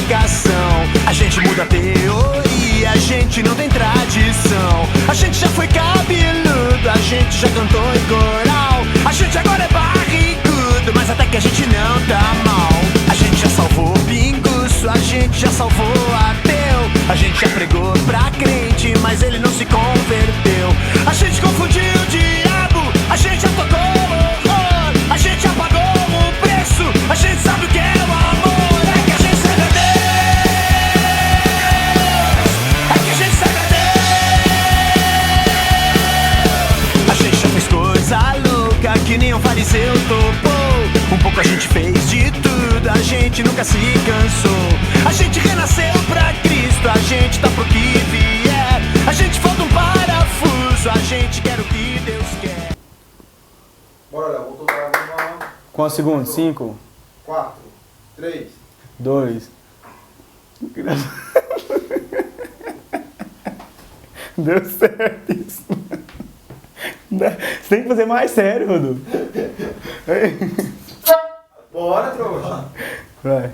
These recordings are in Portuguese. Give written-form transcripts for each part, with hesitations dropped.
explicação. A gente muda a teoria, a gente não tem tradição. A gente já foi cabeludo, a gente já cantou em coral. A gente agora é barrigudo, mas até que a gente não tá mal. A gente já salvou o pinguço, a gente já salvou o ateu. A gente já pregou pra crente, mas ele não se converteu. A gente confundiu o diabo, a gente já tocou o horror. A gente já pagou o preço, a gente sabe o que é o amor. É que a gente serve a Deus, é que a gente serve a Deus. A gente já fez coisa louca que nenhum fariseu topou. Um pouco a gente fez de tudo, a gente nunca se cansou. A gente renasceu pra Cristo, a gente tá pro que vier. A gente falta um parafuso, a gente quer o que Deus quer. Bora, Léo, voltou pra lá. Quantos segundos? 5, 4, 3. 2. Deu certo isso. Você tem que fazer mais sério, Rodolfo. Bora, trouxa. Vai.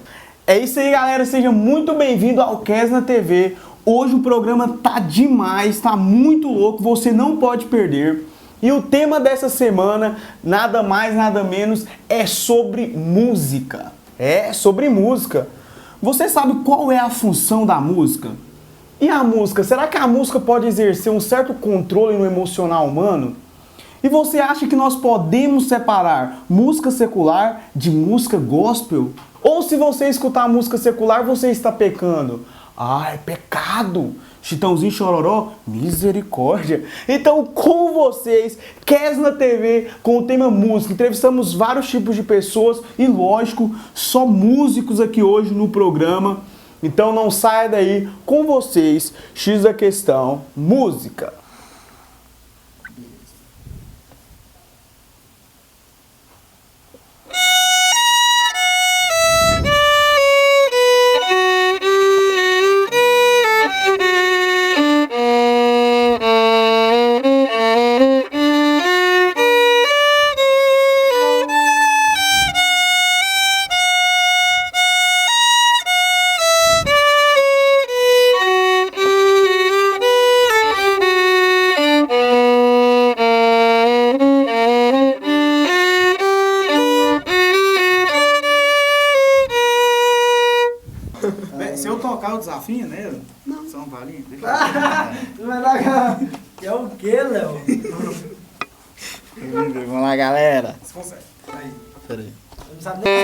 É isso aí, galera. Seja muito bem-vindo ao Kesna TV. Hoje o programa tá demais, tá muito louco, você não pode perder. E o tema dessa semana, nada mais, nada menos, é sobre música. É sobre música. Você sabe qual é a função da música? E a música? Será que a música pode exercer um certo controle no emocional humano? E você acha que nós podemos separar música secular de música gospel? Ou se você escutar música secular, você está pecando? Ah, é pecado! Chitãozinho Chororó, misericórdia! Então, com vocês, Kesna TV, com o tema música. Entrevistamos vários tipos de pessoas e, lógico, só músicos aqui hoje no programa. Então, não saia daí, com vocês, X da questão, música. Se eu tocar o desafio nele, não. São Valinho, deixa eu Tu vai dar. É o que, Léo? Vamos lá, galera. Você consegue. Aí. Peraí. Não sabe nem.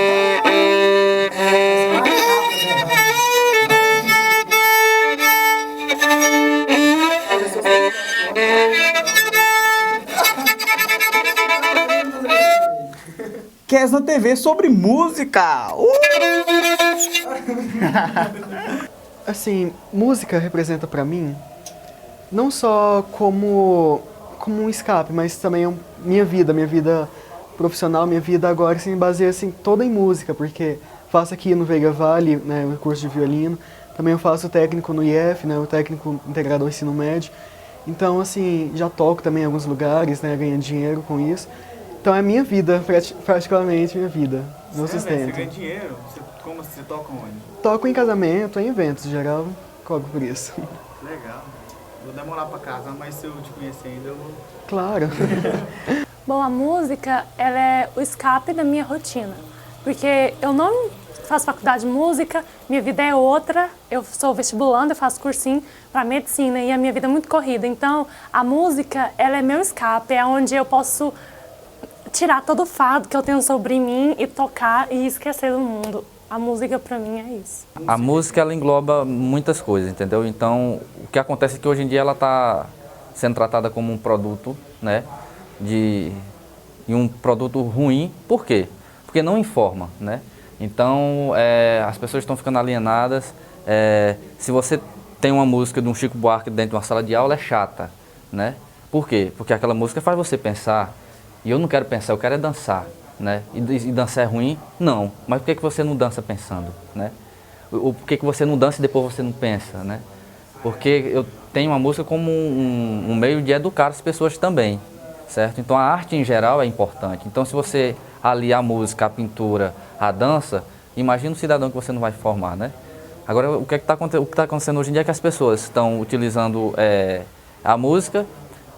Kesna TV sobre música. Assim, música representa pra mim não só como um escape, mas também minha vida profissional, minha vida agora se baseia assim, toda em música, porque faço aqui no Veiga Vale, né, o curso de violino, também eu faço técnico no IF, né, o técnico integrado ao ensino médio, então assim, já toco também em alguns lugares, né, ganhando dinheiro com isso, então é minha vida, praticamente minha vida, meu sustento. Você ganha dinheiro? Como você toca onde? Toco em casamento, em eventos em geral, cobro por isso. Legal. Vou demorar pra casar, mas se eu te conhecer ainda, eu vou... Claro. Bom, a música, ela é o escape da minha rotina. Porque eu não faço faculdade de música, minha vida é outra. Eu sou vestibulanda, eu faço cursinho para medicina e a minha vida é muito corrida. Então, a música, ela é meu escape, é onde eu posso tirar todo o fardo que eu tenho sobre mim e tocar e esquecer do mundo. A música, pra mim, é isso. A música, ela engloba muitas coisas, entendeu? Então, o que acontece é que hoje em dia ela está sendo tratada como um produto, né? E um produto ruim. Por quê? Porque não informa, né? Então, as pessoas estão ficando alienadas. Se você tem uma música de um Chico Buarque dentro de uma sala de aula, é chata, né? Por quê? Porque aquela música faz você pensar. E eu não quero pensar, eu quero é dançar. Né? E dançar é ruim? Não. Mas por que você não dança pensando? Né? Por que você não dança e depois você não pensa? Né? Porque eu tenho a música como um meio de educar as pessoas também, certo? Então a arte em geral é importante. Então se você aliar a música, a pintura, a dança, imagina um cidadão que você não vai formar, né? Agora, o que está acontecendo hoje em dia é que as pessoas estão utilizando a música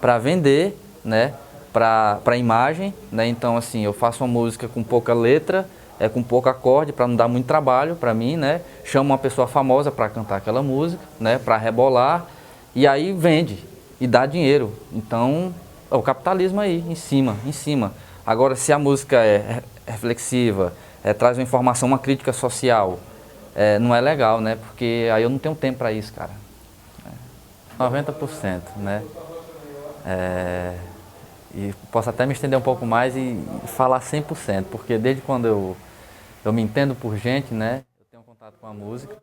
para vender, né? Para imagem, né? Então, assim, eu faço uma música com pouca letra, com pouco acorde, para não dar muito trabalho para mim, né? Chamo uma pessoa famosa para cantar aquela música, né? Para rebolar, e aí vende e dá dinheiro. Então, é o capitalismo aí, em cima. Agora, se a música é reflexiva, traz uma informação, uma crítica social, não é legal, né? Porque aí eu não tenho tempo para isso, cara. 90%, né? E posso até me estender um pouco mais e falar 100%, porque desde quando eu me entendo por gente, né? Eu tenho contato com a música.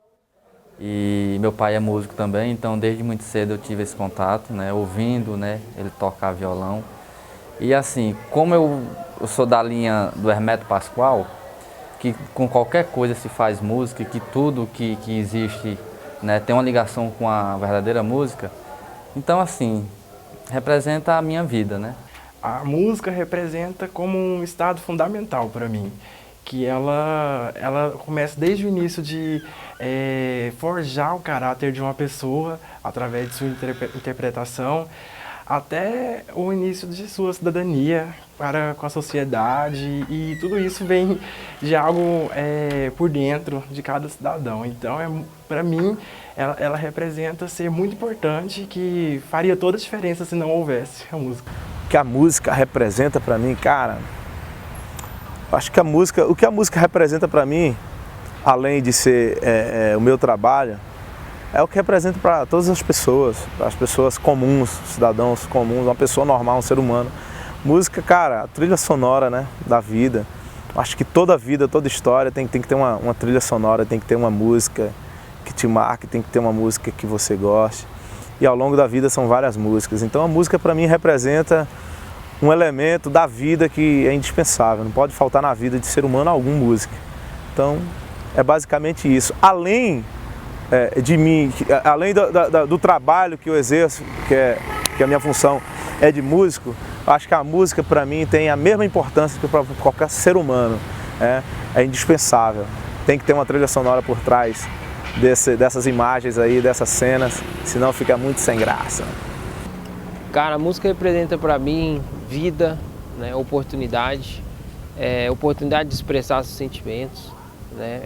E meu pai é músico também, então desde muito cedo eu tive esse contato, né? Ouvindo, né? Ele tocar violão. E assim, como eu sou da linha do Hermeto Pascoal, que com qualquer coisa se faz música, que tudo que existe, né, tem uma ligação com a verdadeira música, então assim, representa a minha vida, né? A música representa como um estado fundamental para mim, que ela começa desde o início de forjar o caráter de uma pessoa através de sua interpretação, até o início de sua cidadania com a sociedade, e tudo isso vem de algo por dentro de cada cidadão. Então, para mim, ela representa ser muito importante, que faria toda a diferença se não houvesse a música. O que a música representa para mim, cara, acho que o que a música representa para mim, além de ser o meu trabalho, é o que representa para todas as pessoas comuns, cidadãos comuns, uma pessoa normal, um ser humano. Música, cara, a trilha sonora, né, da vida. Acho que toda vida, toda história tem que ter uma trilha sonora, tem que ter uma música que te marque, tem que ter uma música que você goste. E ao longo da vida são várias músicas. Então a música para mim representa um elemento da vida que é indispensável. Não pode faltar na vida de ser humano alguma música. Então é basicamente isso. Além de mim, além do trabalho que eu exerço, que a minha função é de músico, acho que a música para mim tem a mesma importância que para qualquer ser humano. É indispensável. Tem que ter uma trilha sonora por trás dessas imagens aí, dessas cenas, senão fica muito sem graça. Cara, a música representa para mim vida, né, oportunidade, oportunidade de expressar seus sentimentos, né?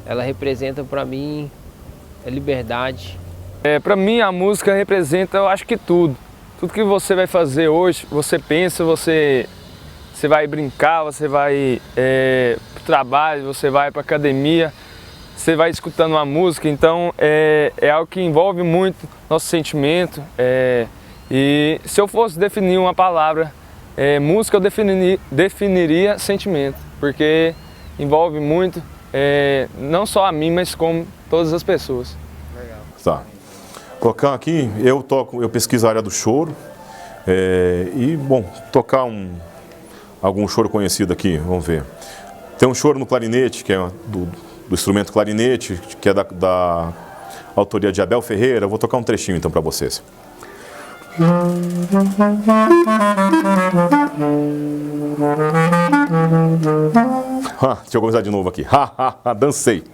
Ela representa para mim a liberdade. Para mim a música representa, eu acho que tudo. Tudo que você vai fazer hoje, você pensa, você vai brincar, você vai para o trabalho, você vai para a academia, você vai escutando uma música, então é algo que envolve muito nosso sentimento. E se eu fosse definir uma palavra, música, eu definiria sentimento, porque envolve muito, não só a mim, mas como todas as pessoas. Legal. Tá. Colocar aqui, eu pesquiso a área do choro, e, bom, tocar algum choro conhecido aqui, vamos ver. Tem um choro no clarinete, que é do instrumento clarinete, que é da autoria de Abel Ferreira. Eu vou tocar um trechinho então para vocês. Deixa eu começar de novo aqui. Dancei.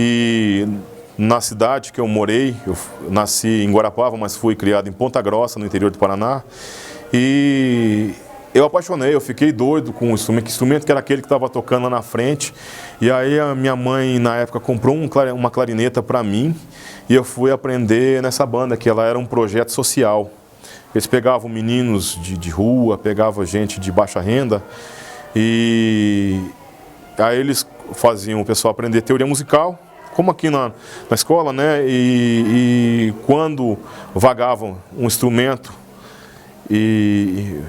E na cidade que eu morei, eu nasci em Guarapava, mas fui criado em Ponta Grossa, no interior do Paraná. E eu apaixonei, eu fiquei doido com o instrumento que era aquele que estava tocando lá na frente. E aí a minha mãe, na época, comprou uma clarineta para mim, e eu fui aprender nessa banda, que ela era um projeto social. Eles pegavam meninos de rua, pegavam gente de baixa renda, e aí eles faziam o pessoal aprender teoria musical, como aqui na escola, né? E quando vagavam um instrumento, e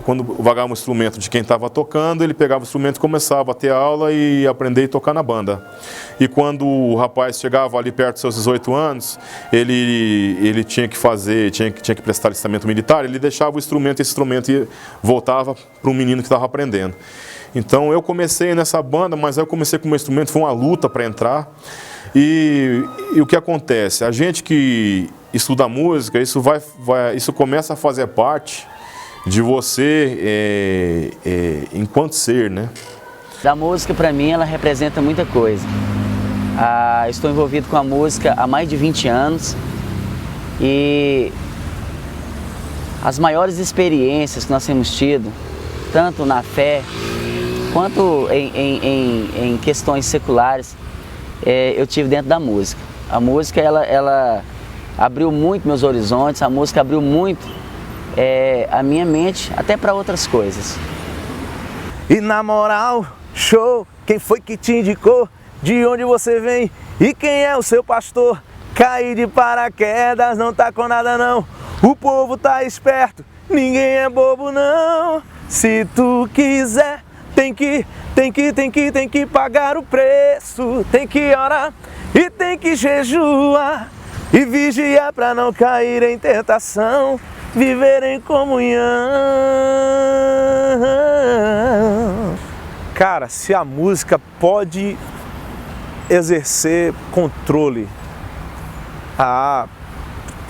quando vagava um instrumento de quem estava tocando, ele pegava o instrumento e começava a ter aula e aprender a tocar na banda. E quando o rapaz chegava ali perto dos seus 18 anos, ele tinha que prestar alistamento militar, ele deixava esse instrumento e voltava para um menino que estava aprendendo. Então eu comecei nessa banda, mas eu comecei com o meu instrumento, foi uma luta para entrar. E o que acontece? A gente que estuda música, isso começa a fazer parte de você enquanto ser, né? A música, para mim, ela representa muita coisa. Estou envolvido com a música há mais de 20 anos e as maiores experiências que nós temos tido, tanto na fé quanto em questões seculares, eu tive dentro da música. A música, ela abriu muito meus horizontes, a música abriu muito a minha mente, até para outras coisas. E na moral, show, quem foi que te indicou? De onde você vem? E quem é o seu pastor? Cair de paraquedas, não tá com nada não. O povo tá esperto, ninguém é bobo não. Se tu quiser, tem que pagar o preço. Tem que orar e tem que jejuar e vigiar pra não cair em tentação. Viver em comunhão. Cara, se a música pode exercer controle,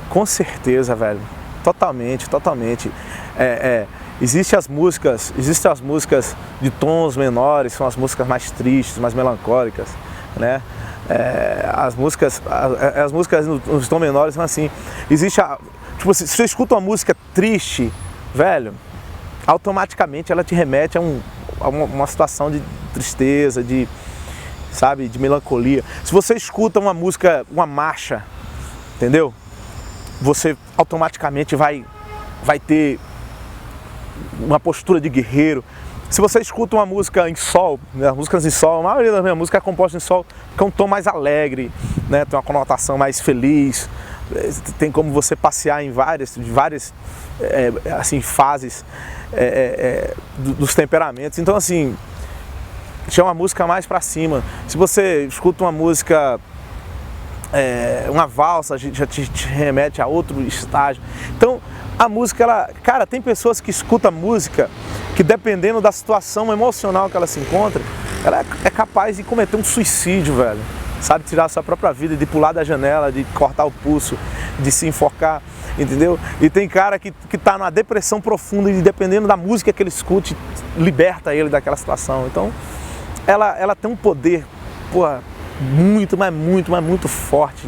com certeza, velho. Totalmente. Existem as músicas de tons menores, são as músicas mais tristes, mais melancólicas, né? As músicas nos tons menores são assim. Tipo, se você escuta uma música triste, velho, automaticamente ela te remete a uma situação de tristeza, de melancolia. Se você escuta uma música, uma marcha, entendeu? Você automaticamente vai ter uma postura de guerreiro. Se você escuta uma música em sol, né, músicas em sol, a maioria das minhas músicas é composta em sol, que é um tom mais alegre, né, tem uma conotação mais feliz. Tem como você passear em várias assim, fases dos temperamentos. Então, assim, é uma música mais pra cima. Se você escuta uma música, uma valsa, já te remete a outro estágio. Então, a música, cara, tem pessoas que escutam música que, dependendo da situação emocional que ela se encontra, ela é capaz de cometer um suicídio, velho. Sabe, tirar a sua própria vida, de pular da janela, de cortar o pulso, de se enforcar, entendeu? E tem cara que tá numa depressão profunda e, dependendo da música que ele escute, liberta ele daquela situação. Então, ela tem um poder, muito forte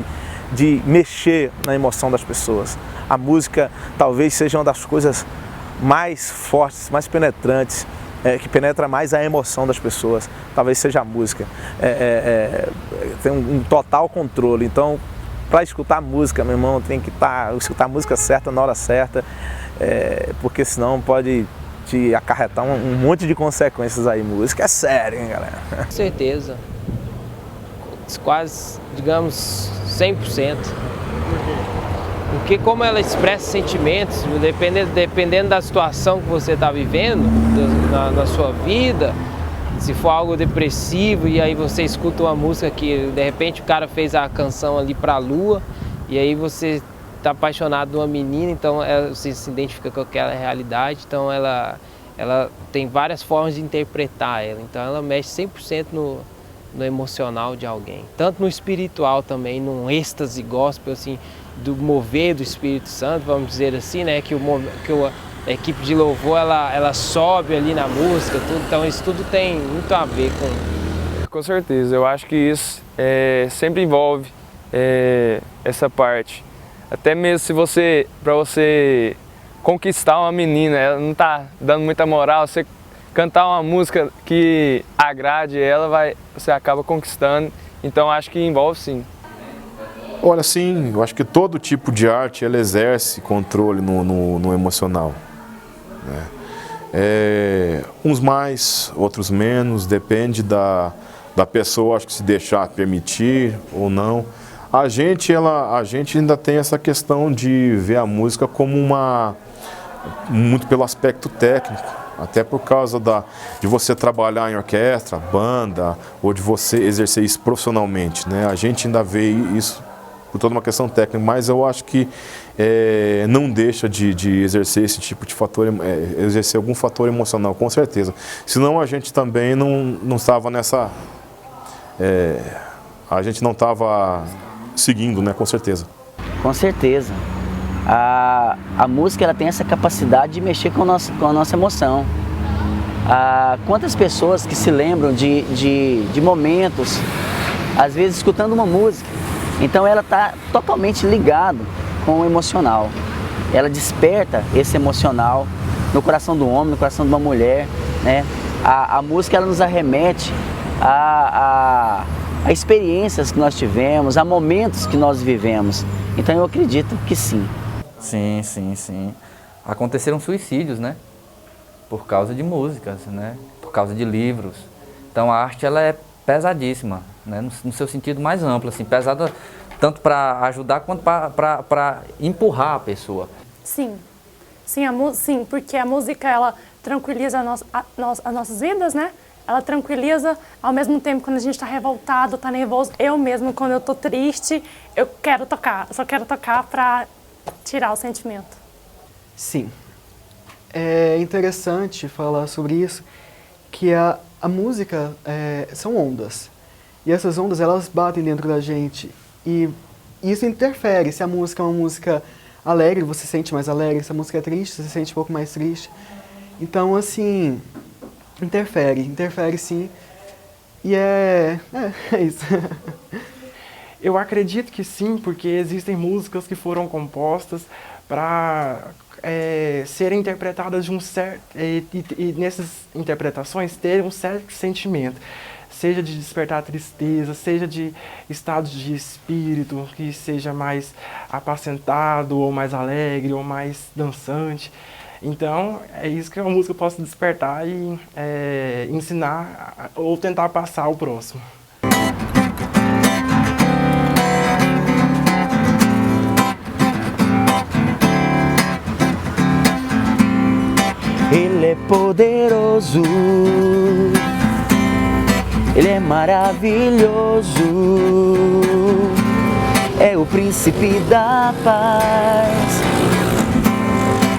de mexer na emoção das pessoas. A música talvez seja uma das coisas mais fortes, mais penetrantes, que penetra mais a emoção das pessoas, talvez seja a música. Tem um total controle. Então, para escutar música, meu irmão, tem que escutar a música certa na hora certa, porque senão pode te acarretar um monte de consequências aí. Música é sério, hein, galera? Com certeza. Quase, digamos, 100%. Porque como ela expressa sentimentos, dependendo da situação que você está vivendo, na sua vida, se for algo depressivo e aí você escuta uma música que de repente o cara fez a canção ali pra lua e aí você está apaixonado por uma menina, então você se identifica com aquela realidade, então ela tem várias formas de interpretar ela, então ela mexe 100% no emocional de alguém, tanto no espiritual também, num êxtase gospel, assim, do mover do Espírito Santo, vamos dizer assim, né, que a equipe de louvor, ela sobe ali na música, tudo, então isso tudo tem muito a ver com... Com certeza, eu acho que isso sempre envolve essa parte, até mesmo para você conquistar uma menina, ela não tá dando muita moral, você cantar uma música que agrade ela, você acaba conquistando, então acho que envolve sim. Olha, sim, eu acho que todo tipo de arte ela exerce controle no emocional, né? Uns mais, outros menos, depende da pessoa, acho que se deixar permitir ou não. A gente ainda tem essa questão de ver a música como muito pelo aspecto técnico, até por causa de você trabalhar em orquestra, banda, ou de você exercer isso profissionalmente, né? A gente ainda vê isso por toda uma questão técnica, mas eu acho que não deixa de exercer esse tipo de fator, exercer algum fator emocional, com certeza. Senão a gente também não estava nessa... a gente não estava seguindo, né? Com certeza. Com certeza. A música ela tem essa capacidade de mexer com a nossa emoção. Quantas pessoas que se lembram de momentos, às vezes escutando uma música, então ela está totalmente ligada com o emocional. Ela desperta esse emocional no coração do homem, no coração de uma mulher, né? A música ela nos arremete a experiências que nós tivemos, a momentos que nós vivemos. Então eu acredito que sim. Sim, sim, sim. Aconteceram suicídios, né? Por causa de músicas, né? Por causa de livros. Então a arte ela é pesadíssima, né? No seu sentido mais amplo, assim, pesada tanto para ajudar quanto para empurrar a pessoa. Sim, sim, porque a música ela tranquiliza as nossas vidas, né? Ela tranquiliza, ao mesmo tempo quando a gente está revoltado, está nervoso. Eu mesmo, quando eu estou triste, eu só quero tocar para tirar o sentimento. Sim. É interessante falar sobre isso, que a música são ondas. E essas ondas, elas batem dentro da gente. E isso interfere. Se a música é uma música alegre, você se sente mais alegre. Se a música é triste, você se sente um pouco mais triste. Então, assim, interfere sim. E é isso. Eu acredito que sim, porque existem músicas que foram compostas para serem interpretadas de um certo... E nessas interpretações terem um certo sentimento. Seja de despertar tristeza, seja de estados de espírito, que seja mais apacentado, ou mais alegre, ou mais dançante. Então, é isso que a música possa despertar e ensinar ou tentar passar ao próximo. Ele é poderoso, Ele é maravilhoso, é o príncipe da paz,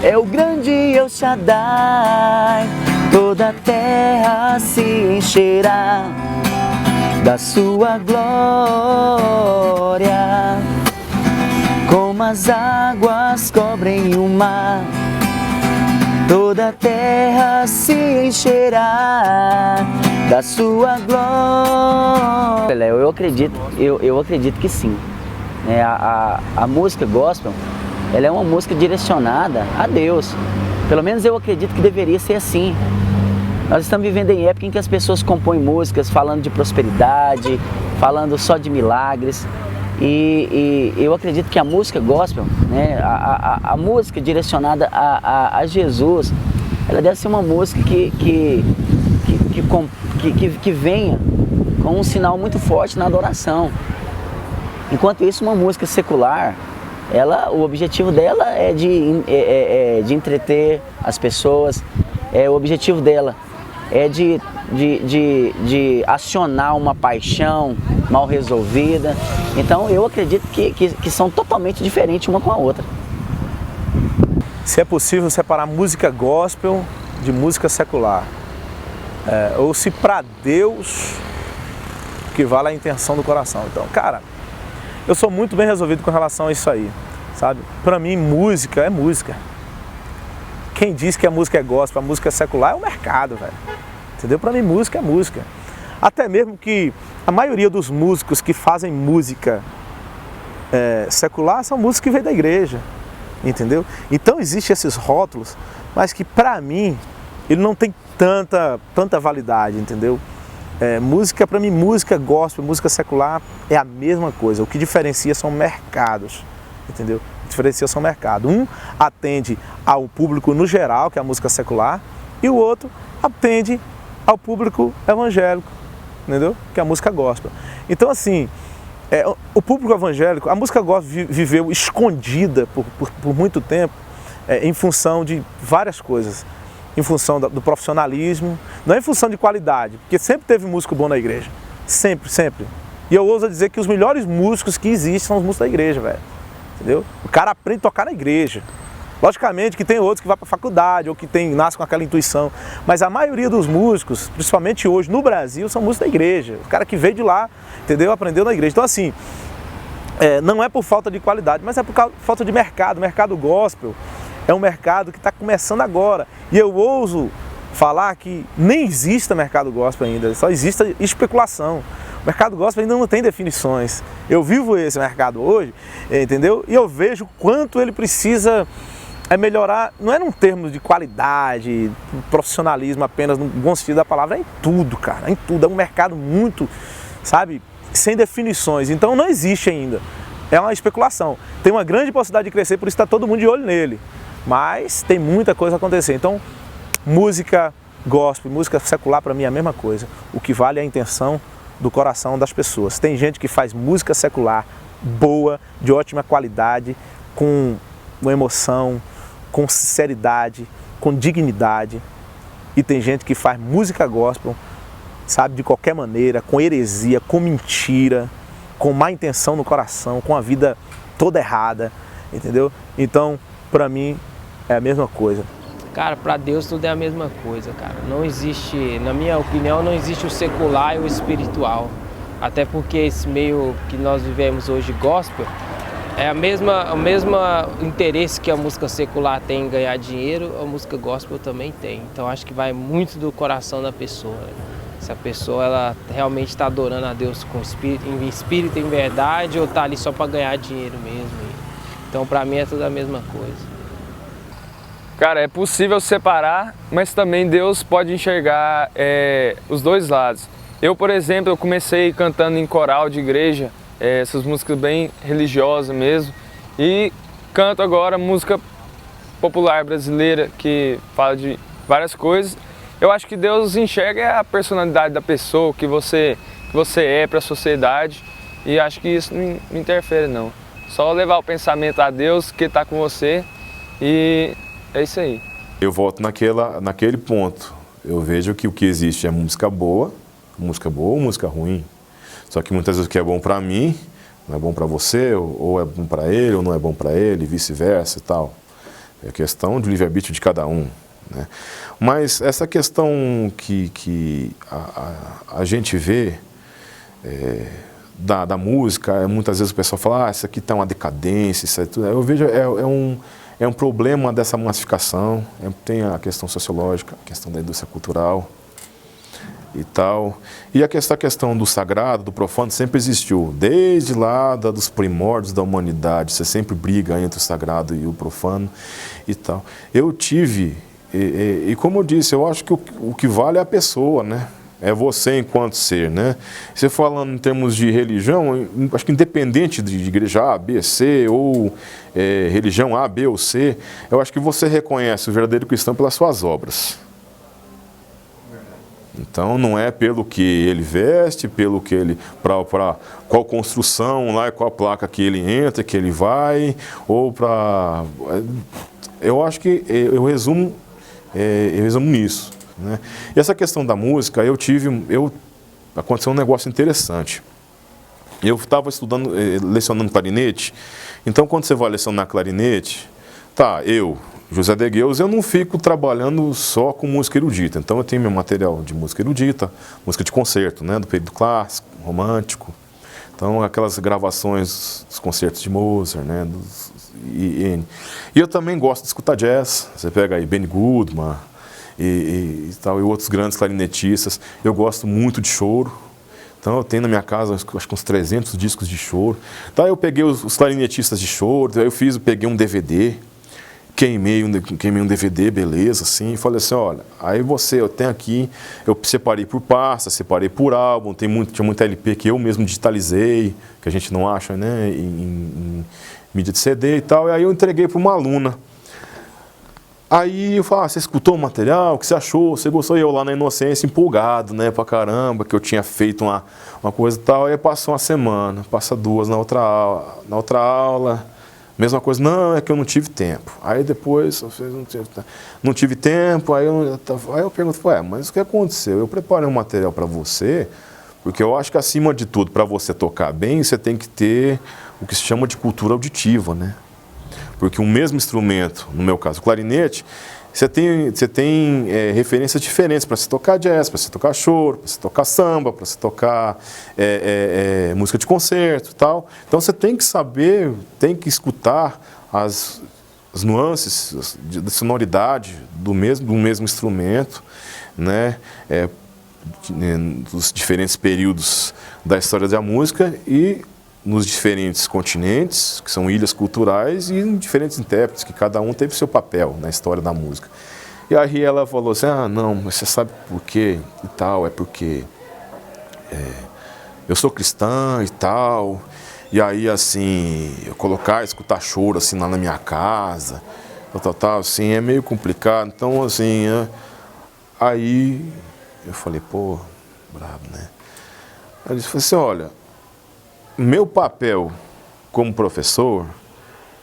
é o grande El Shaddai. Toda a terra se encherá da sua glória, como as águas cobrem o mar. Toda a terra se encherá da sua glória. Eu acredito que sim. A música gospel, ela é uma música direcionada a Deus. Pelo menos eu acredito que deveria ser assim. Nós estamos vivendo em época em que as pessoas compõem músicas falando de prosperidade, falando só de milagres. E eu acredito que a música gospel, né, a música direcionada a Jesus, ela deve ser uma música que venha com um sinal muito forte na adoração. Enquanto isso, uma música secular, o objetivo dela é de entreter as pessoas, o objetivo dela é de acionar uma paixão mal resolvida. Então eu acredito que são totalmente diferentes uma com a outra. Se é possível separar música gospel de música secular, ou se para Deus que vale a intenção do coração. Então, cara, eu sou muito bem resolvido com relação a isso aí, sabe? Para mim, música é música. Quem diz que a música é gospel, a música é secular, é o mercado, velho. Entendeu? Para mim, música é música. Até mesmo que a maioria dos músicos que fazem música secular são músicos que vêm da igreja, entendeu? Então existem esses rótulos, mas que para mim, ele não tem tanta validade, entendeu? Música, para mim, música gospel, música secular é a mesma coisa. O que diferencia são mercados, entendeu? O que diferencia são mercados. Um atende ao público no geral, que é a música secular, e o outro atende ao público evangélico, entendeu? Que é a música gospel. Então, assim, o público evangélico, a música gospel viveu escondida por muito tempo, em função de várias coisas. Em função do profissionalismo, não é em função de qualidade, porque sempre teve músico bom na igreja. Sempre, sempre. E eu ouso dizer que os melhores músicos que existem são os músicos da igreja, velho. Entendeu? O cara aprende a tocar na igreja. Logicamente que tem outros que vão para a faculdade ou que nasce com aquela intuição. Mas a maioria dos músicos, principalmente hoje no Brasil, são músicos da igreja. O cara que veio de lá, entendeu? Aprendeu na igreja. Então assim, não é por falta de qualidade, mas é por falta de mercado. O mercado gospel é um mercado que está começando agora. E eu ouso falar que nem existe mercado gospel ainda, só existe especulação. O mercado gospel ainda não tem definições. Eu vivo esse mercado hoje, entendeu? E eu vejo quanto ele precisa melhorar, não é num termo de qualidade, profissionalismo apenas, no bom sentido da palavra, é em tudo, cara, em tudo. É um mercado muito, sabe, sem definições. Então não existe ainda. É uma especulação. Tem uma grande possibilidade de crescer, por isso está todo mundo de olho nele. Mas tem muita coisa a acontecer. Então, música gospel, música secular para mim é a mesma coisa. O que vale é a intenção do coração das pessoas. Tem gente que faz música secular boa, de ótima qualidade, com emoção, com sinceridade, com dignidade. E tem gente que faz música gospel, sabe, de qualquer maneira, com heresia, com mentira, com má intenção no coração, com a vida toda errada, entendeu? Então, para mim, é a mesma coisa. Cara, para Deus tudo é a mesma coisa, cara. Não existe, na minha opinião, não existe o secular e o espiritual. Até porque esse meio que nós vivemos hoje, gospel, é o mesmo interesse que a música secular tem em ganhar dinheiro, a música gospel também tem. Então acho que vai muito do coração da pessoa, né? Se a pessoa ela realmente está adorando a Deus com espírito em verdade, ou está ali só para ganhar dinheiro mesmo. Então para mim é tudo a mesma coisa. Cara, é possível separar, mas também Deus pode enxergar os dois lados. Eu, por exemplo, eu comecei cantando em coral de igreja, essas músicas bem religiosas mesmo, e canto agora música popular brasileira que fala de várias coisas. Eu acho que Deus enxerga a personalidade da pessoa, o que você é para a sociedade, e acho que isso não interfere não. Só levar o pensamento a Deus que está com você e é isso aí. Eu volto naquele ponto. Eu vejo que o que existe é música boa ou música ruim. Só que muitas vezes o que é bom para mim não é bom para você, ou é bom para ele, ou não é bom para ele, vice-versa e tal. É questão de livre-arbítrio de cada um, né? Mas essa questão que a gente vê da música, muitas vezes o pessoal fala, isso aqui tá uma decadência, isso é tudo. Eu vejo, é um problema dessa massificação, tem a questão sociológica, a questão da indústria cultural e tal. E essa questão do sagrado, do profano, sempre existiu. Desde lá dos primórdios da humanidade, você sempre briga entre o sagrado e o profano e tal. Eu tive, e como eu disse, eu acho que o que vale é a pessoa, né? É você enquanto ser, né? Você falando em termos de religião, acho que independente de igreja A, B, C, ou religião A, B ou C, eu acho que você reconhece o verdadeiro cristão pelas suas obras. Então não é pelo que ele veste, pelo que ele, para qual construção lá, qual placa que ele entra, que ele vai, ou para... Eu acho que eu resumo nisso, né? E essa questão da música, aconteceu um negócio interessante. Eu estava lecionando clarinete, então quando você vai lecionar clarinete, José Degueus, eu não fico trabalhando só com música erudita. Então eu tenho meu material de música erudita, música de concerto, né, do período clássico, romântico. Então aquelas gravações dos concertos de Mozart, né, e eu também gosto de escutar jazz. Você pega aí Benny Goodman e outros grandes clarinetistas. Eu gosto muito de choro. Então eu tenho na minha casa, acho que uns 300 discos de choro. Então eu peguei os clarinetistas de choro, aí peguei um DVD, queimei um DVD, beleza, assim, e falei assim, olha, aí eu tenho aqui, eu separei por pasta, separei por álbum, tinha muito LP que eu mesmo digitalizei, que a gente não acha, né, em mídia de CD e tal, e aí eu entreguei para uma aluna. Aí eu falei, você escutou o material, o que você achou, você gostou? E eu lá na inocência, empolgado, né, pra caramba, que eu tinha feito uma coisa e tal, aí passou uma semana, passa duas na outra aula, Mesma coisa, não, é que eu não tive tempo. Aí depois, não tive tempo, aí eu pergunto, mas o que aconteceu? Eu preparei um material para você, porque eu acho que acima de tudo, para você tocar bem, você tem que ter o que se chama de cultura auditiva, né? Porque um mesmo instrumento, no meu caso, o clarinete, você tem referências diferentes para se tocar jazz, para se tocar choro, para se tocar samba, para se tocar música de concerto e tal. Então você tem que saber, tem que escutar as nuances de sonoridade do mesmo instrumento, né? Dos diferentes períodos da história da música e nos diferentes continentes, que são ilhas culturais, e em diferentes intérpretes, que cada um teve seu papel na história da música. E aí ela falou assim, não, mas você sabe por quê e tal, é porque eu sou cristã e tal, e aí assim, eu escutar choro assim lá na minha casa, tal, assim, é meio complicado, então assim, aí eu falei, pô, brabo, né? Aí ele falou assim, olha, meu papel como professor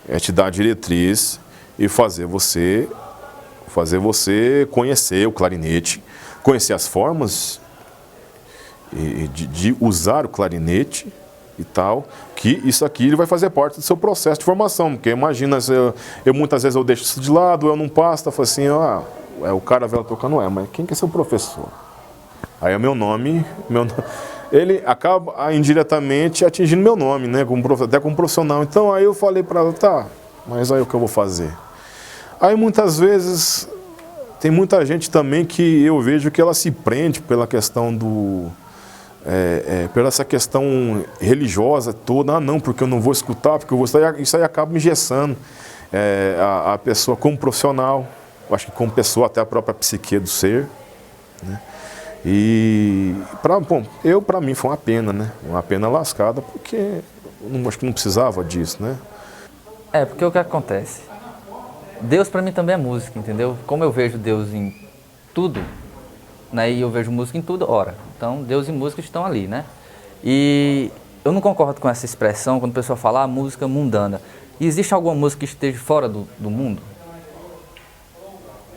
é te dar diretriz e fazer você conhecer o clarinete, conhecer as formas de usar o clarinete e tal, que isso aqui ele vai fazer parte do seu processo de formação, porque imagina, muitas vezes eu deixo isso de lado, eu não passo, eu falo assim, o cara velho tocando, mas quem que é seu professor? Aí é meu nome, ele acaba indiretamente atingindo meu nome, né, até como profissional. Então aí eu falei para ela, mas aí o que eu vou fazer? Aí muitas vezes tem muita gente também que eu vejo que ela se prende pela questão pela essa questão religiosa toda, não, porque eu não vou escutar, porque eu vou escutar, isso aí acaba engessando a pessoa como profissional, eu acho que como pessoa, até a própria psique do ser, né? E para mim foi uma pena, né? Uma pena lascada, porque eu acho que não precisava disso, né? Porque o que acontece? Deus para mim também é música, entendeu? Como eu vejo Deus em tudo, né? E eu vejo música em tudo, ora. Então Deus e música estão ali, né? E eu não concordo com essa expressão quando o pessoal fala música mundana. E existe alguma música que esteja fora do mundo?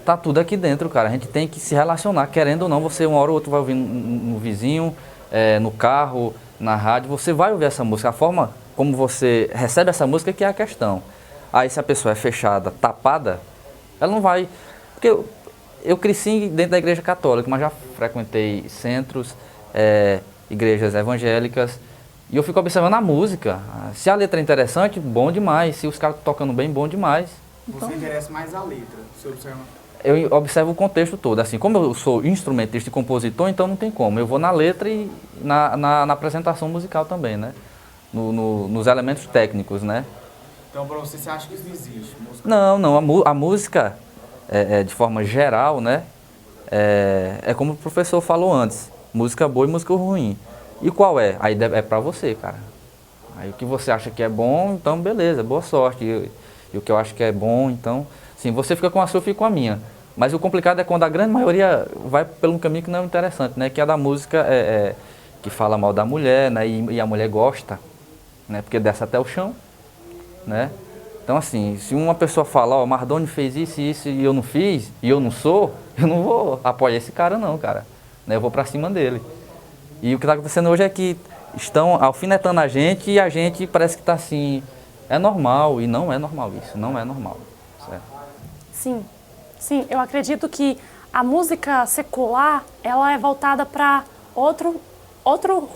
Tá tudo aqui dentro, cara. A gente tem que se relacionar, querendo ou não. Você uma hora ou outra vai ouvir no vizinho, no carro, na rádio. Você vai ouvir essa música. A forma como você recebe essa música que é a questão. Aí se a pessoa é fechada, tapada, ela não vai. Porque eu cresci dentro da igreja católica, mas já frequentei centros, igrejas evangélicas. E eu fico observando a música. Se a letra é interessante, bom demais. Se os caras estão tocando bem, bom demais. Então, você interessa mais a letra, você observa? Eu observo o contexto todo. Assim, como eu sou instrumentista e compositor, então não tem como. Eu vou na letra e na apresentação musical também, né? Nos elementos técnicos, né? Então, para você acha que isso não existe? Não. A música, de forma geral, né? É como o professor falou antes. Música boa e música ruim. E qual é? Aí é pra você, cara. Aí o que você acha que é bom, então beleza, boa sorte. E o que eu acho que é bom, então... Sim, você fica com a sua, eu fico com a minha. Mas o complicado é quando a grande maioria vai pelo caminho que não é interessante, né? Que é a da música que fala mal da mulher, né? E a mulher gosta, né? Porque desce até o chão, né? Então assim, se uma pessoa fala, Mardoni fez isso e isso e eu não fiz, e eu não sou, eu não vou apoiar esse cara não, cara. Né? Eu vou pra cima dele. E o que está acontecendo hoje é que estão alfinetando a gente e a gente parece que está assim, é normal, e não é normal isso, não é normal. Certo? Sim, eu acredito que a música secular, ela é voltada para outro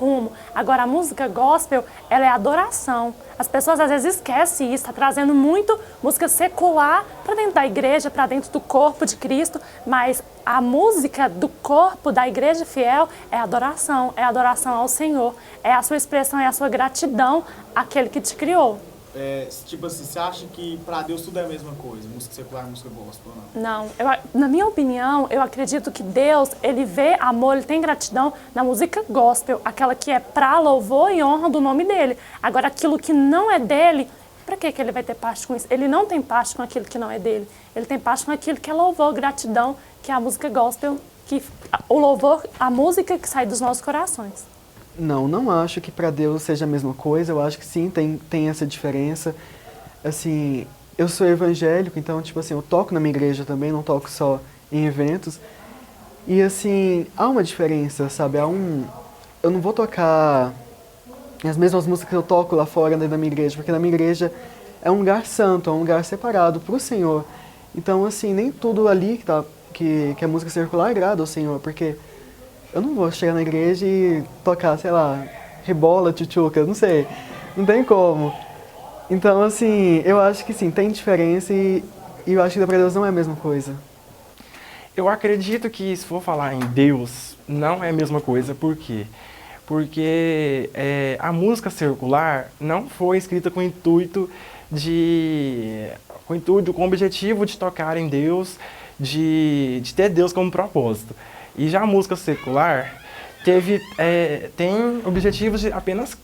rumo. Agora, a música gospel, ela é adoração. As pessoas às vezes esquecem isso, está trazendo muito música secular para dentro da igreja, para dentro do corpo de Cristo, mas a música do corpo da igreja fiel é adoração ao Senhor, é a sua expressão, é a sua gratidão àquele que te criou. Tipo assim, você acha que para Deus tudo é a mesma coisa, música secular e música gospel, não? Não, na minha opinião, eu acredito que Deus, ele vê amor, ele tem gratidão na música gospel, aquela que é para louvor e honra do nome dele. Agora, aquilo que não é dele, para que ele vai ter parte com isso? Ele não tem parte com aquilo que não é dele, ele tem parte com aquilo que é louvor, gratidão, que é a música gospel, o louvor, a música que sai dos nossos corações. Não acho que para Deus seja a mesma coisa, eu acho que sim, tem essa diferença. assim, eu sou evangélico, então, tipo assim, eu toco na minha igreja também, não toco só em eventos. E, assim, há uma diferença, sabe? Eu não vou tocar as mesmas músicas que eu toco lá fora da minha igreja, porque na minha igreja é um lugar santo, é um lugar separado pro Senhor. Então, assim, nem tudo ali que é música circular agrada ao Senhor, porque eu não vou chegar na igreja e tocar, sei lá, rebola, tchutchuca, não sei, não tem como. Então, assim, eu acho que sim, tem diferença e eu acho que pra Deus não é a mesma coisa. Eu acredito que se for falar em Deus, não é a mesma coisa, por quê? Porque a música circular não foi escrita com o intuito com o objetivo de tocar em Deus, de ter Deus como propósito. E já a música secular tem objetivos de apenas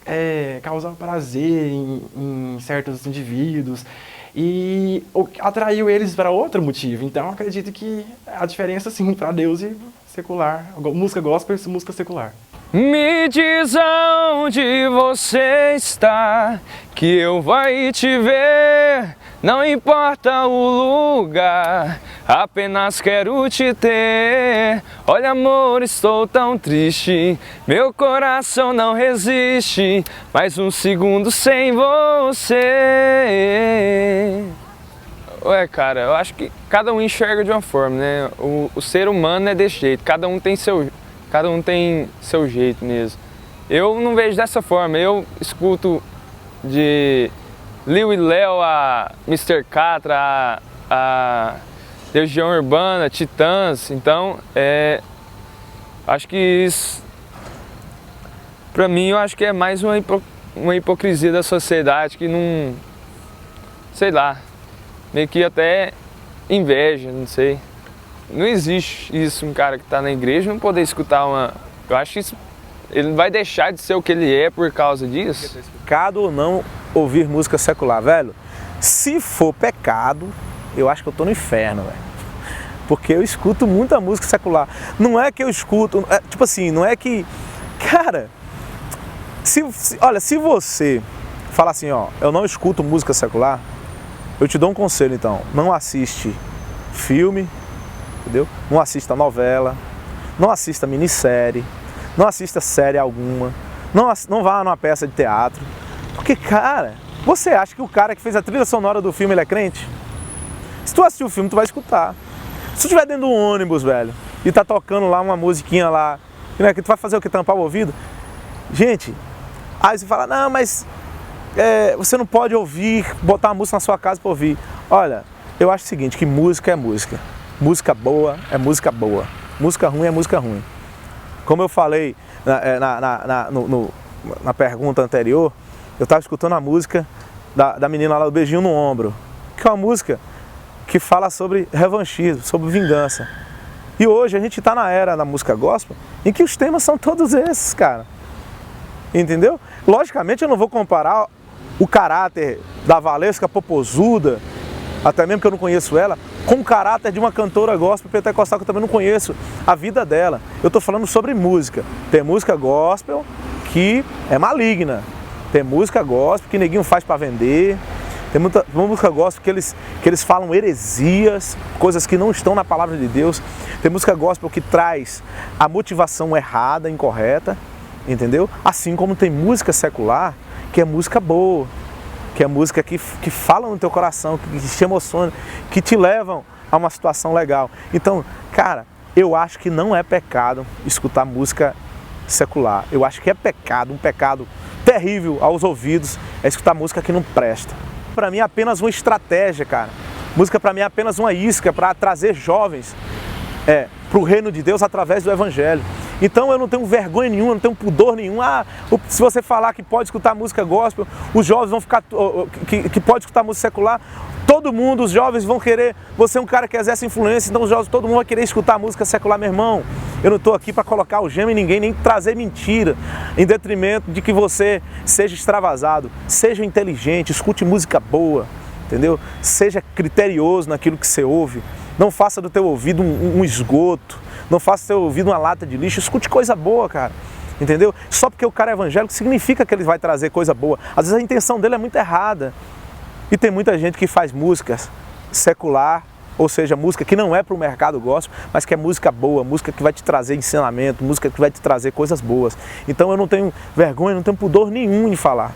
causar prazer em certos indivíduos e atraiu eles para outro motivo. Então eu acredito que a diferença sim para Deus e secular, música gospel e música secular. Me diz aonde você está, que eu vou te ver. Não importa o lugar, apenas quero te ter. Olha amor, estou tão triste, meu coração não resiste, mais um segundo sem você. Ué, cara, eu acho que cada um enxerga de uma forma, né? O ser humano é desse jeito, cada um tem seu jeito mesmo. Eu não vejo dessa forma, eu escuto de Liu e Léo a Mr. Catra, a Legião Urbana, Titãs, então acho que isso, pra mim, eu acho que é mais uma hipocrisia da sociedade que não, sei lá, meio que até inveja, não sei. Não existe isso, um cara que tá na igreja não poder escutar uma... Eu acho que isso, ele vai deixar de ser o que ele é por causa disso. Pecado ou não ouvir música secular, velho? Se for pecado, eu acho que eu tô no inferno, velho. Porque eu escuto muita música secular. Não é que eu escuto... tipo assim, não é que... Cara, olha, se você falar assim, ó, eu não escuto música secular, eu te dou um conselho, então. Não assiste filme, entendeu? Não assista novela, não assista minissérie, não assista série alguma, não vá numa peça de teatro. Porque, cara, você acha que o cara que fez a trilha sonora do filme, ele é crente? Se tu assistir o filme, tu vai escutar. Se tu estiver dentro do ônibus, velho, e tá tocando lá uma musiquinha lá, que tu vai fazer o que? Tampar o ouvido? Gente, aí você fala, não, mas você não pode ouvir, botar uma música na sua casa para ouvir. Olha, eu acho o seguinte, que música é música. Música boa é música boa. Música ruim é música ruim. Como eu falei na pergunta anterior, eu estava escutando a música da menina lá do Beijinho no Ombro, que é uma música que fala sobre revanchismo, sobre vingança. E hoje a gente está na era da música gospel em que os temas são todos esses, cara. Entendeu? Logicamente eu não vou comparar o caráter da Valesca Popozuda, até mesmo que eu não conheço ela, com o caráter de uma cantora gospel pentecostal que eu também não conheço a vida dela. Eu estou falando sobre música. Tem música gospel que é maligna. Tem música gospel que neguinho faz para vender. Tem muita música gospel que eles falam heresias, coisas que não estão na palavra de Deus. Tem música gospel que traz a motivação errada, incorreta, entendeu? Assim como tem música secular que é música boa, que é música que fala no teu coração, que te emociona, que te levam a uma situação legal. Então, cara, eu acho que não é pecado escutar música secular. Eu acho que é pecado, um pecado terrível aos ouvidos, é escutar música que não presta. Para mim é apenas uma estratégia, cara. Música para mim é apenas uma isca para trazer jovens para o reino de Deus através do Evangelho. Então eu não tenho vergonha nenhuma, não tenho pudor nenhum. Se você falar que pode escutar música gospel, os jovens vão ficar... que pode escutar música secular, todo mundo, os jovens vão querer... Você é um cara que exerce influência, então os jovens, todo mundo vai querer escutar música secular, meu irmão. Eu não estou aqui para colocar o gema em ninguém, nem trazer mentira, em detrimento de que você seja extravasado. Seja inteligente, escute música boa, entendeu? Seja criterioso naquilo que você ouve. Não faça do teu ouvido um esgoto. Não faça do teu ouvido uma lata de lixo. Escute coisa boa, cara. Entendeu? Só porque o cara é evangélico significa que ele vai trazer coisa boa. Às vezes a intenção dele é muito errada. E tem muita gente que faz músicas secular, ou seja, música que não é para o mercado gospel, mas que é música boa, música que vai te trazer ensinamento, música que vai te trazer coisas boas. Então eu não tenho vergonha, não tenho pudor nenhum em falar.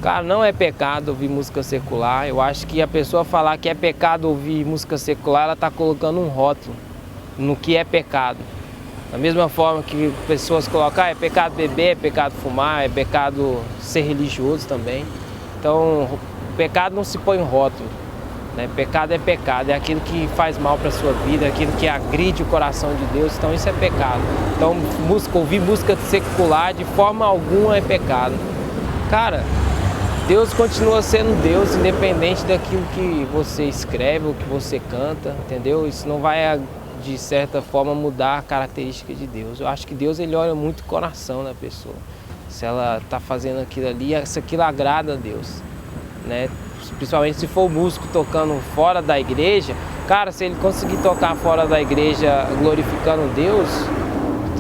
Cara, não é pecado ouvir música secular. Eu acho que a pessoa falar que é pecado ouvir música secular, ela está colocando um rótulo no que é pecado. Da mesma forma que pessoas colocam, é pecado beber, é pecado fumar, é pecado ser religioso também. Então, pecado não se põe em rótulo, né? Pecado é pecado, é aquilo que faz mal para a sua vida, é aquilo que agride o coração de Deus, então isso é pecado. Então, ouvir música secular de forma alguma é pecado. Cara, Deus continua sendo Deus, independente daquilo que você escreve ou que você canta, entendeu? Isso não vai, de certa forma, mudar a característica de Deus. Eu acho que Deus, ele olha muito o coração da pessoa. Se ela está fazendo aquilo ali, se aquilo agrada a Deus, né? Principalmente se for o músico tocando fora da igreja, cara, se ele conseguir tocar fora da igreja glorificando Deus,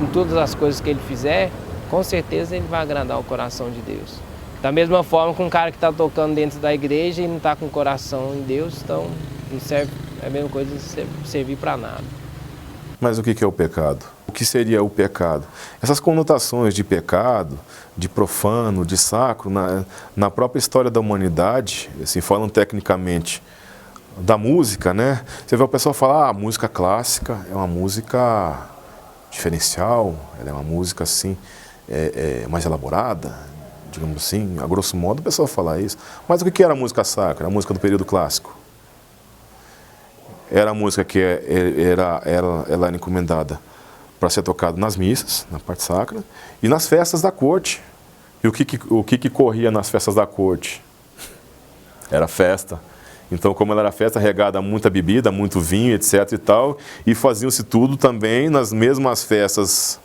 em todas as coisas que ele fizer, com certeza ele vai agradar o coração de Deus. Da mesma forma que um cara que está tocando dentro da igreja e não está com o coração em Deus, então não serve, é a mesma coisa de servir para nada. Mas o que é o pecado? O que seria o pecado? Essas conotações de pecado, de profano, de sacro, na própria história da humanidade, assim, falando tecnicamente da música, né? Você vê o pessoal falar, a música clássica é uma música diferencial, ela é uma música assim, mais elaborada, digamos assim, a grosso modo o pessoal fala isso. Mas o que era a música sacra, a música do período clássico? Era a música que ela era encomendada para ser tocada nas missas, na parte sacra, e nas festas da corte. E o que corria nas festas da corte? Era festa. Então, como ela era festa regada a muita bebida, muito vinho, etc e tal, e faziam-se tudo também nas mesmas festas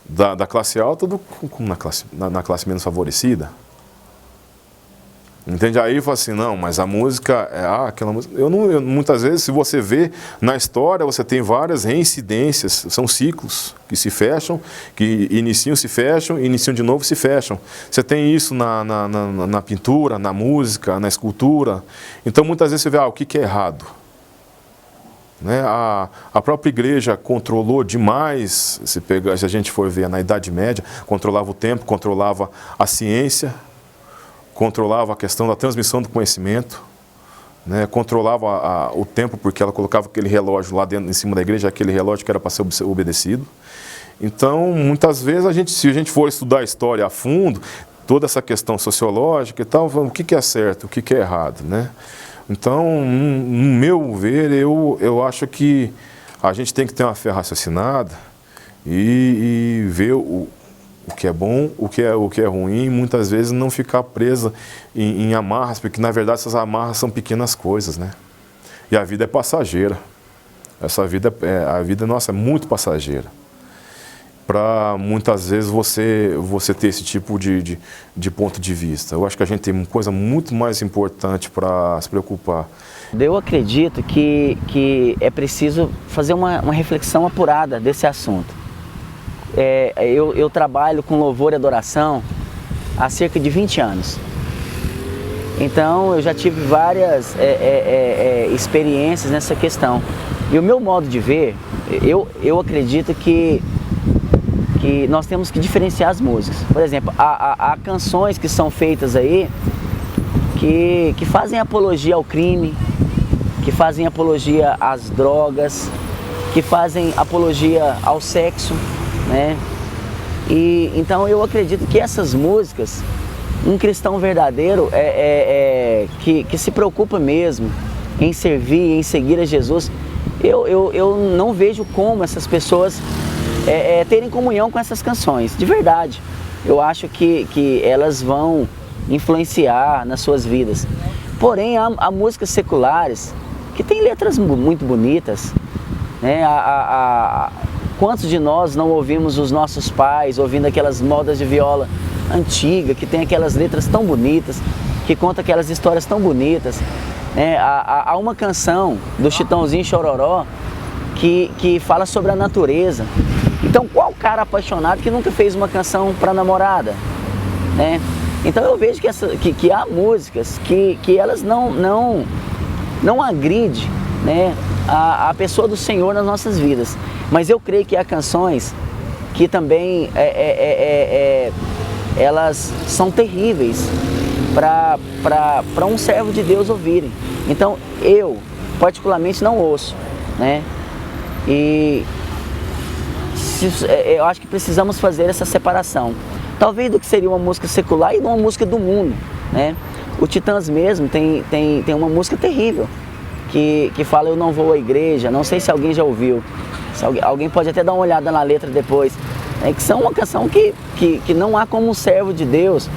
da classe alta como na classe menos favorecida. Entende? Aí fala assim, não, mas a música aquela música. Muitas vezes, se você vê na história, você tem várias reincidências, são ciclos que se fecham, que iniciam, se fecham, iniciam de novo, se fecham. Você tem isso na pintura, na música, na escultura. Então, muitas vezes você vê, o que é errado? Né? A própria igreja controlou demais, se a gente for ver na Idade Média, controlava o tempo, controlava a ciência, controlava a questão da transmissão do conhecimento, né? Controlava o tempo, porque ela colocava aquele relógio lá dentro, em cima da igreja, aquele relógio que era para ser obedecido. Então, muitas vezes, se a gente for estudar a história a fundo, toda essa questão sociológica e tal, o que é certo, o que é errado, né? Então, no meu ver, eu acho que a gente tem que ter uma fé raciocinada e ver o que é bom, o que é ruim, e muitas vezes não ficar presa em amarras, porque na verdade essas amarras são pequenas coisas, né? E a vida é passageira. A vida nossa é muito passageira. Para muitas vezes você ter esse tipo de ponto de vista. Eu acho que a gente tem uma coisa muito mais importante para se preocupar. Eu acredito que é preciso fazer uma reflexão apurada desse assunto. Eu trabalho com louvor e adoração há cerca de 20 anos. Então eu já tive várias experiências nessa questão. E o meu modo de ver, eu acredito que nós temos que diferenciar as músicas. Por exemplo, há canções que são feitas aí que fazem apologia ao crime, que fazem apologia às drogas, que fazem apologia ao sexo, né? E então eu acredito que essas músicas, um cristão verdadeiro que se preocupa mesmo em servir, em seguir a Jesus, eu não vejo como essas pessoas terem comunhão com essas canções, de verdade. Eu acho que elas vão influenciar nas suas vidas. Porém, há músicas seculares que têm letras muito bonitas, né? Quantos de nós não ouvimos os nossos pais ouvindo aquelas modas de viola antiga, que tem aquelas letras tão bonitas, que conta aquelas histórias tão bonitas, né? Há uma canção do Chitãozinho Chororó que fala sobre a natureza. Então, qual cara apaixonado que nunca fez uma canção para namorada, né? Então eu vejo que há músicas que elas não agridem, né, a pessoa do Senhor nas nossas vidas. Mas eu creio que há canções que também elas são terríveis para um servo de Deus ouvirem. Então eu particularmente não ouço, né? E eu acho que precisamos fazer essa separação. Talvez do que seria uma música secular e de uma música do mundo, né? O Titãs mesmo tem uma música terrível que fala Eu Não Vou à Igreja. Não sei se alguém já ouviu. Alguém pode até dar uma olhada na letra depois. Que são uma canção que não há como um servo de Deus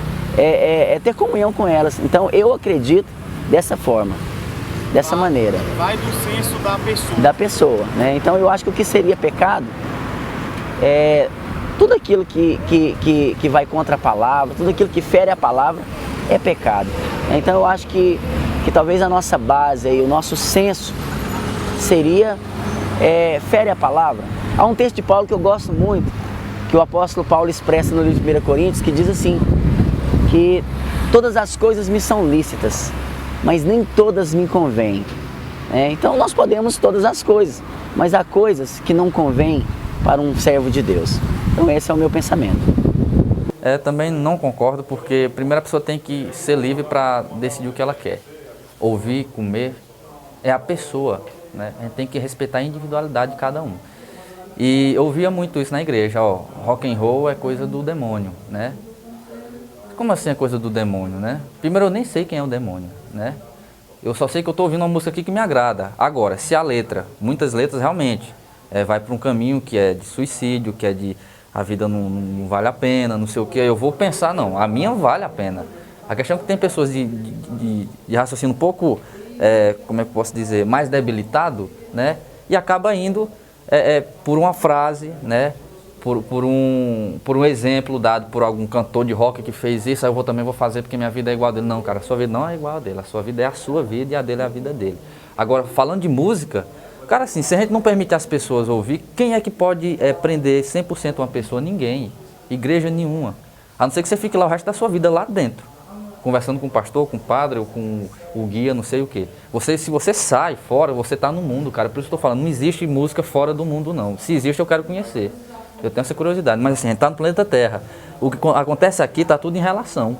ter comunhão com elas. Então eu acredito dessa forma, dessa maneira. Vai do senso da pessoa. Da pessoa, né? Então eu acho que o que seria pecado tudo aquilo que vai contra a palavra, tudo aquilo que fere a palavra é pecado. Então eu acho que talvez a nossa base e o nosso senso seria fere a palavra. Há um texto de Paulo que eu gosto muito, que o apóstolo Paulo expressa no livro de 1 Coríntios, que diz assim, que todas as coisas me são lícitas, mas nem todas me convêm. Então nós podemos todas as coisas, mas há coisas que não convêm para um servo de Deus. Então esse é o meu pensamento. Também não concordo, porque primeiro a pessoa tem que ser livre para decidir o que ela quer. Ouvir, comer, é a pessoa, né? A gente tem que respeitar a individualidade de cada um. E eu ouvia muito isso na igreja, rock and roll é coisa do demônio, né? Como assim é coisa do demônio, né? Primeiro eu nem sei quem é o demônio, né? Eu só sei que eu estou ouvindo uma música aqui que me agrada. Agora, se a letra, muitas letras realmente, vai para um caminho que é de suicídio, que é de a vida não vale a pena, não sei o que, eu vou pensar, não, a minha vale a pena. A questão é que tem pessoas de raciocínio um pouco, como é que eu posso dizer, mais debilitado, né? E acaba indo por uma frase, né? Por um exemplo dado por algum cantor de rock que fez isso, aí eu também vou fazer porque minha vida é igual a dele. Não, cara, a sua vida não é igual a dele, a sua vida é a sua vida e a dele é a vida dele. Agora, falando de música, cara, assim, se a gente não permite as pessoas ouvir, quem é que pode prender 100% uma pessoa? Ninguém. Igreja nenhuma. A não ser que você fique lá o resto da sua vida lá dentro, conversando com o pastor, com o padre, ou com o guia, não sei o quê. Se você sai fora, você está no mundo, cara. Por isso que eu estou falando, não existe música fora do mundo, não. Se existe, eu quero conhecer. Eu tenho essa curiosidade. Mas assim, a gente está no planeta Terra. O que acontece aqui está tudo em relação.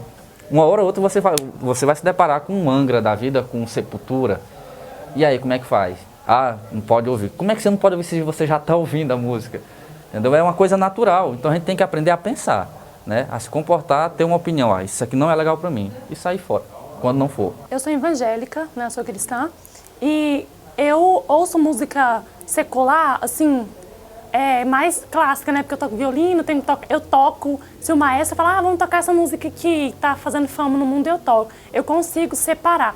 Uma hora ou outra você vai se deparar com um Angra da vida, com Sepultura. E aí, como é que faz? Ah, não pode ouvir. Como é que você não pode ouvir se você já está ouvindo a música? Entendeu? É uma coisa natural. Então a gente tem que aprender a pensar, né? A se comportar, ter uma opinião. Isso aqui não é legal para mim. E sair fora, quando não for. Eu sou evangélica, né? Eu sou cristã. E eu ouço música secular, assim, mais clássica, né? Porque eu toco violino, eu toco. Se o maestro falar, vamos tocar essa música que está fazendo fama no mundo, eu toco. Eu consigo separar.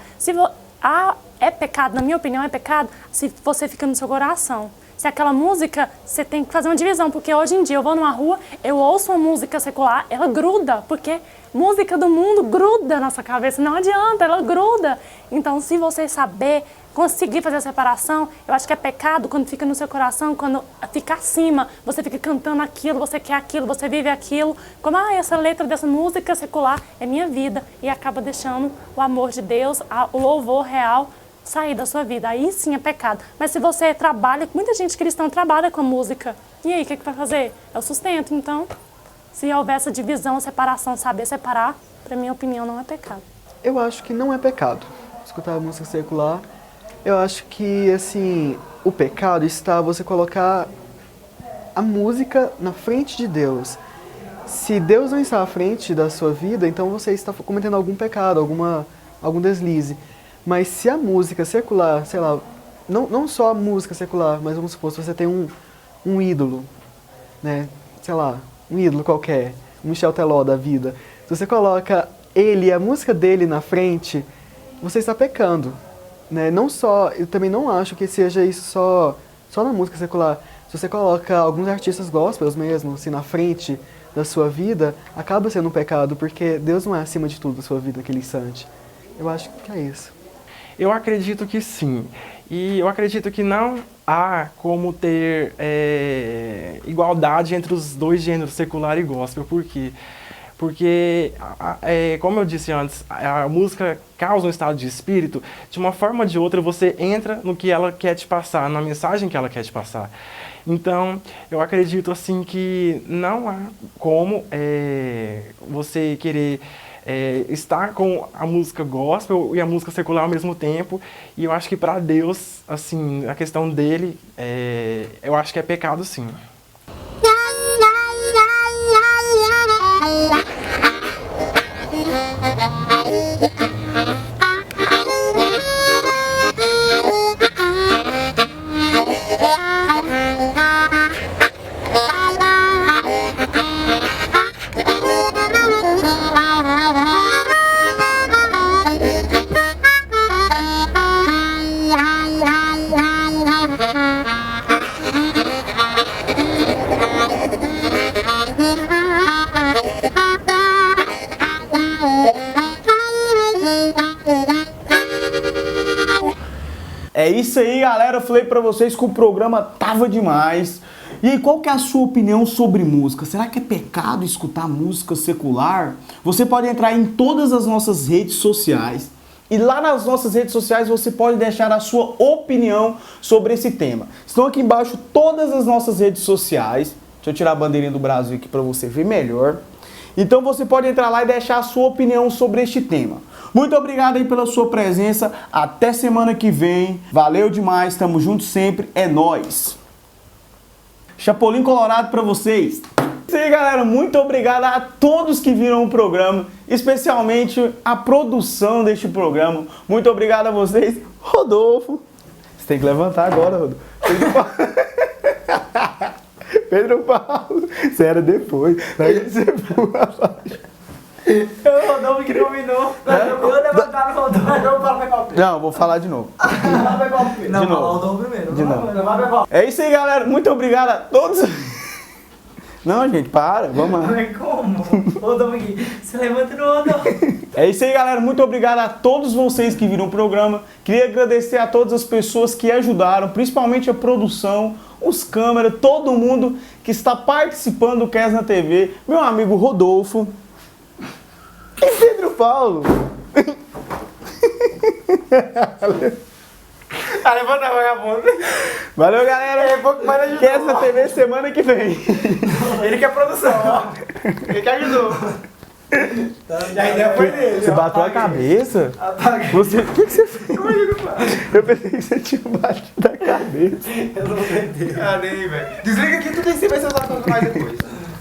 É pecado, na minha opinião, é pecado se você fica no seu coração. Se aquela música, você tem que fazer uma divisão, porque hoje em dia eu vou numa rua, eu ouço uma música secular, ela gruda, porque música do mundo gruda na sua cabeça, não adianta, ela gruda. Então, se você saber, conseguir fazer a separação, eu acho que é pecado quando fica no seu coração, quando fica acima, você fica cantando aquilo, você quer aquilo, você vive aquilo, como, essa letra dessa música secular é minha vida, e acaba deixando o amor de Deus, o louvor real sair da sua vida. Aí sim é pecado. Mas se você trabalha, muita gente cristã trabalha com a música. E aí, o que vai fazer? É o sustento. Então, se houver essa divisão, separação, saber separar, para minha opinião, não é pecado. Eu acho que não é pecado escutar música secular. Eu acho que, assim, o pecado está você colocar a música na frente de Deus. Se Deus não está à frente da sua vida, então você está cometendo algum pecado, algum deslize. Mas se a música secular, sei lá, não só a música secular, mas vamos supor, se você tem um ídolo, né, sei lá, um ídolo qualquer, um Michel Teló da vida, se você coloca ele e a música dele na frente, você está pecando. Né? Não só, eu também não acho que seja isso só na música secular. Se você coloca alguns artistas gospels mesmo, assim, na frente da sua vida, acaba sendo um pecado, porque Deus não é acima de tudo da sua vida naquele instante. Eu acho que é isso. Eu acredito que sim. E eu acredito que não há como ter igualdade entre os dois gêneros, secular e gospel. Por quê? Porque, como eu disse antes, a música causa um estado de espírito. De uma forma ou de outra, você entra no que ela quer te passar, na mensagem que ela quer te passar. Então, eu acredito assim que não há como você querer estar com a música gospel e a música secular ao mesmo tempo. E eu acho que para Deus, assim, a questão dele, eu acho que é pecado sim. É isso aí, galera. Eu falei pra vocês que o programa tava demais. E aí, qual que é a sua opinião sobre música? Será que é pecado escutar música secular? Você pode entrar em todas as nossas redes sociais. E lá nas nossas redes sociais você pode deixar a sua opinião sobre esse tema. Estão aqui embaixo todas as nossas redes sociais. Deixa eu tirar a bandeirinha do Brasil aqui para você ver melhor. Então você pode entrar lá e deixar a sua opinião sobre este tema. Muito obrigado aí pela sua presença. Até semana que vem. Valeu demais. Tamo junto sempre. É nóis. Chapolin Colorado pra vocês. É isso aí, galera. Muito obrigado a todos que viram o programa. Especialmente a produção deste programa. Muito obrigado a vocês. Rodolfo. Você tem que levantar agora, Rodolfo. Pedro Paulo. Você era depois. O Rodolfo que combinou. Eu levantar no Rodolfo. Não, vou falar de novo. Não, falar o Rodolfo primeiro. De novo. É isso aí, galera. Muito obrigado a todos. Não, gente, para. Vamos lá. Mas como? Rodolfo aqui. Você levanta no Rodolfo. É isso aí, galera. Muito obrigado a todos vocês que viram o programa. Queria agradecer a todas as pessoas que ajudaram, principalmente a produção, os câmeras, todo mundo que está participando do Kesna TV. Meu amigo Rodolfo. E Pedro Paulo. Levanta a vagabunda. Valeu, galera. Kesna TV semana que vem. Ele que é produção. Ele que ajudou. A ideia foi dele. Você bateu a cabeça? Você... O que você fez? Eu pensei que você tinha batido a cabeça. Eu não entendi. Cadê, velho? Desliga aqui tudo em cima e você vai usar mais depois.